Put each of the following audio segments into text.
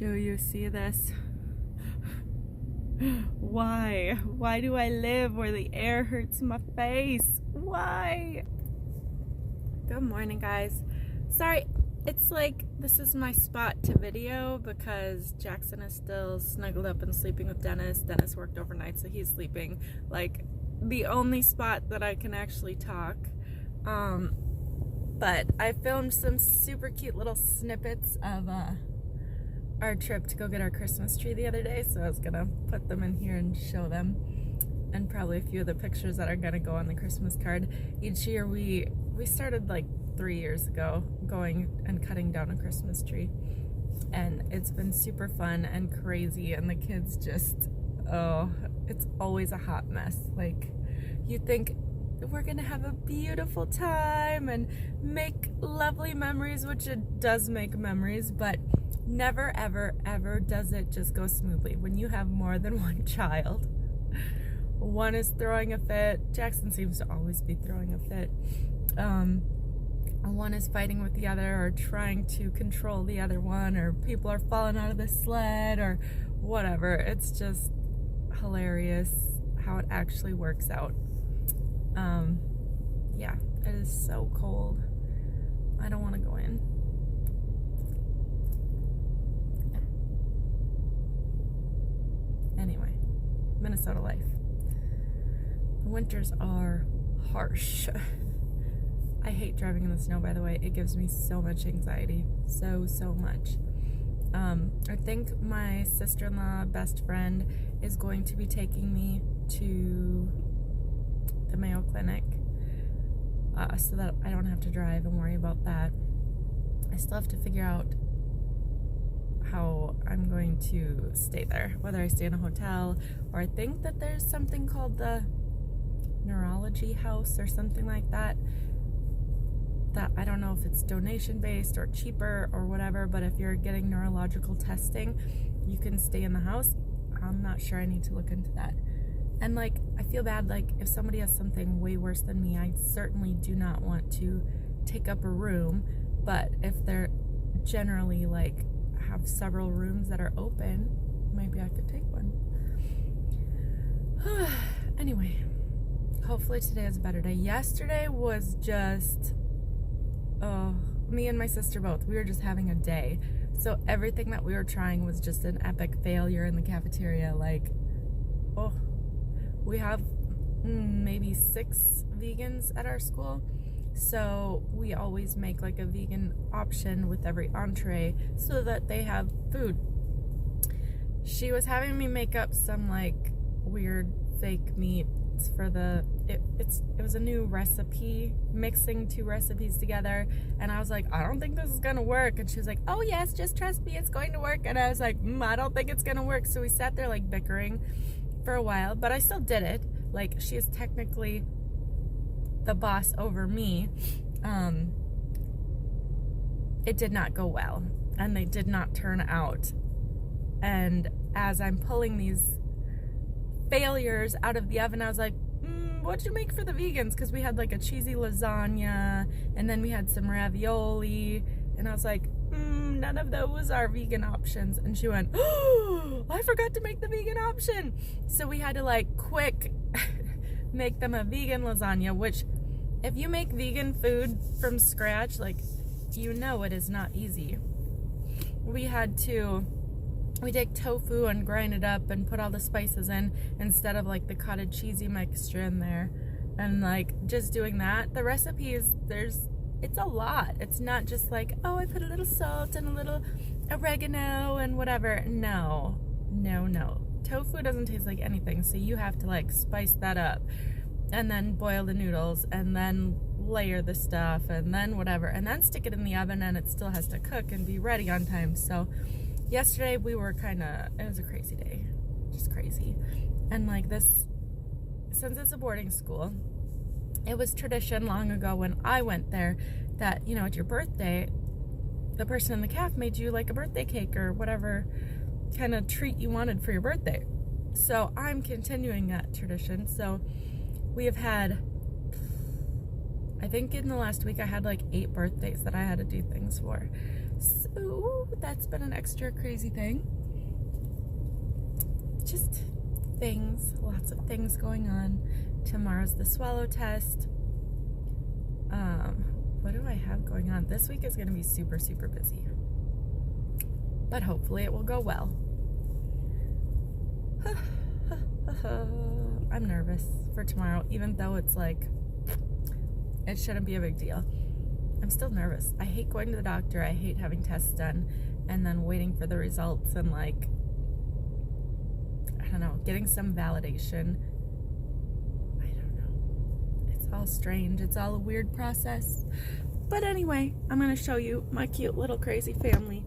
Do you see this? Why? Why do I live where the air hurts my face? Why? Good morning, guys. Sorry, it's like this is my spot to video because Jackson is still snuggled up and sleeping with Dennis. Dennis worked overnight, so he's sleeping. Like, the only spot that I can actually talk. But I filmed some super cute little snippets of our trip to go get our Christmas tree the other day, so I was gonna put them in here and show them, and probably a few of the pictures that are gonna go on the Christmas card. Each year we started like 3 years ago going and cutting down a Christmas tree, and it's been super fun and crazy, and the kids just, oh, it's always a hot mess. Like, you think we're gonna have a beautiful time and make lovely memories, which it does make memories, but never ever ever does it just go smoothly when you have more than one child. One is throwing a fit. Jackson seems to always be throwing a fit. One is fighting with the other or trying to control the other one, or people are falling out of the sled or whatever. It's just hilarious how it actually works out. Yeah, it is so cold. I don't want to go in. Anyway, Minnesota life. The winters are harsh. I hate driving in the snow, by the way. It gives me so much anxiety. So much. I think my sister-in-law best friend is going to be taking me to the Mayo Clinic so that I don't have to drive and worry about that. I still have to figure out how I'm going to stay there, whether I stay in a hotel, or I think that there's something called the neurology house or something like that I don't know if it's donation based or cheaper or whatever, but if you're getting neurological testing, you can stay in the house. I'm not sure. I need to look into that. And like, I feel bad, like if somebody has something way worse than me, I certainly do not want to take up a room, but if they're generally like have several rooms that are open, maybe I could take one. Anyway, hopefully today is a better day. Yesterday was just, me and my sister both, we were just having a day. So everything that we were trying was just an epic failure in the cafeteria. Like, we have maybe 6 vegans at our school, so we always make like a vegan option with every entree so that they have food. She was having me make up some like weird fake meats for it was a new recipe, mixing 2 recipes together, and I was like, I don't think this is gonna work, and she was like, oh yes, just trust me, it's going to work. And I was like, I don't think it's gonna work. So we sat there like bickering for a while, but I still did it. Like, she is technically the boss over me. It did not go well, and they did not turn out. And as I'm pulling these failures out of the oven, I was like, what'd you make for the vegans? Because we had like a cheesy lasagna, and then we had some ravioli, and I was like, none of those are vegan options. And she went, oh, I forgot to make the vegan option. So we had to like quick make them a vegan lasagna, which if you make vegan food from scratch, like, you know it is not easy. We take tofu and grind it up and put all the spices in instead of like the cottage cheesy mixture in there. And like, just doing that, the recipe is, it's a lot. It's not just like, oh, I put a little salt and a little oregano and whatever. No. Tofu doesn't taste like anything, so you have to like spice that up and then boil the noodles and then layer the stuff and then whatever, and then stick it in the oven, and it still has to cook and be ready on time. So yesterday we were it was a crazy day, just crazy. And like this, since it's a boarding school, it was tradition long ago when I went there that, you know, at your birthday, the person in the caf made you like a birthday cake or whatever kind of treat you wanted for your birthday. So I'm continuing that tradition. So we have had, I think in the last week I had like 8 birthdays that I had to do things for. So that's been an extra crazy thing. Just things, lots of things going on. Tomorrow's the swallow test. What do I have going on? This week is going to be super, super busy. But hopefully it will go well. I'm nervous for tomorrow, even though it's like, it shouldn't be a big deal. I'm still nervous. I hate going to the doctor. I hate having tests done and then waiting for the results and like, I don't know, getting some validation. I don't know. It's all strange. It's all a weird process. But anyway, I'm going to show you my cute little crazy family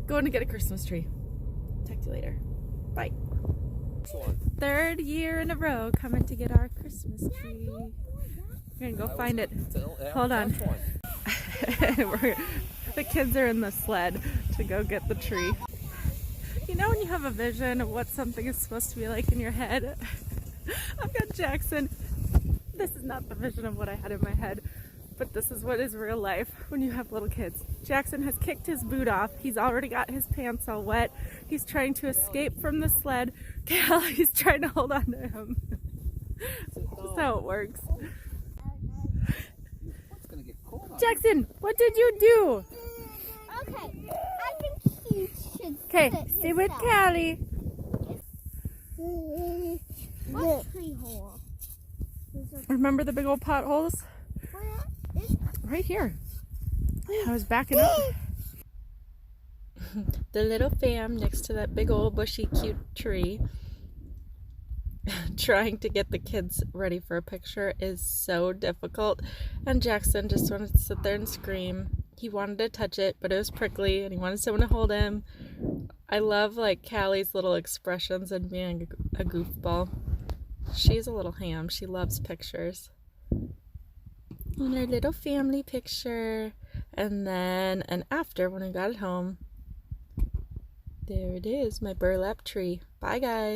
going to get a Christmas tree. Talk to you later. Bye. 3rd year in a row coming to get our Christmas tree. We're going to go find it. Hold on. The kids are in the sled to go get the tree. You know when you have a vision of what something is supposed to be like in your head? I've got Jackson. This is not the vision of what I had in my head, but this is what is real life when you have little kids. Jackson has kicked his boot off. He's already got his pants all wet. He's trying to escape from the sled. He's trying to hold on to him. That's how it works. Jackson, what did you do? Okay, I think you should. Okay, stay with Callie. What tree hole? Remember the big old potholes? Where is? Right here. I was backing up. The little fam next to that big old bushy cute tree trying to get the kids ready for a picture is so difficult, and Jackson just wanted to sit there and scream. He wanted to touch it, but it was prickly and he wanted someone to hold him. I love like Callie's little expressions and being a goofball. She's a little ham. She loves pictures. And our little family picture. And then, and after, when I got it home, there it is, my burlap tree. Bye, guys.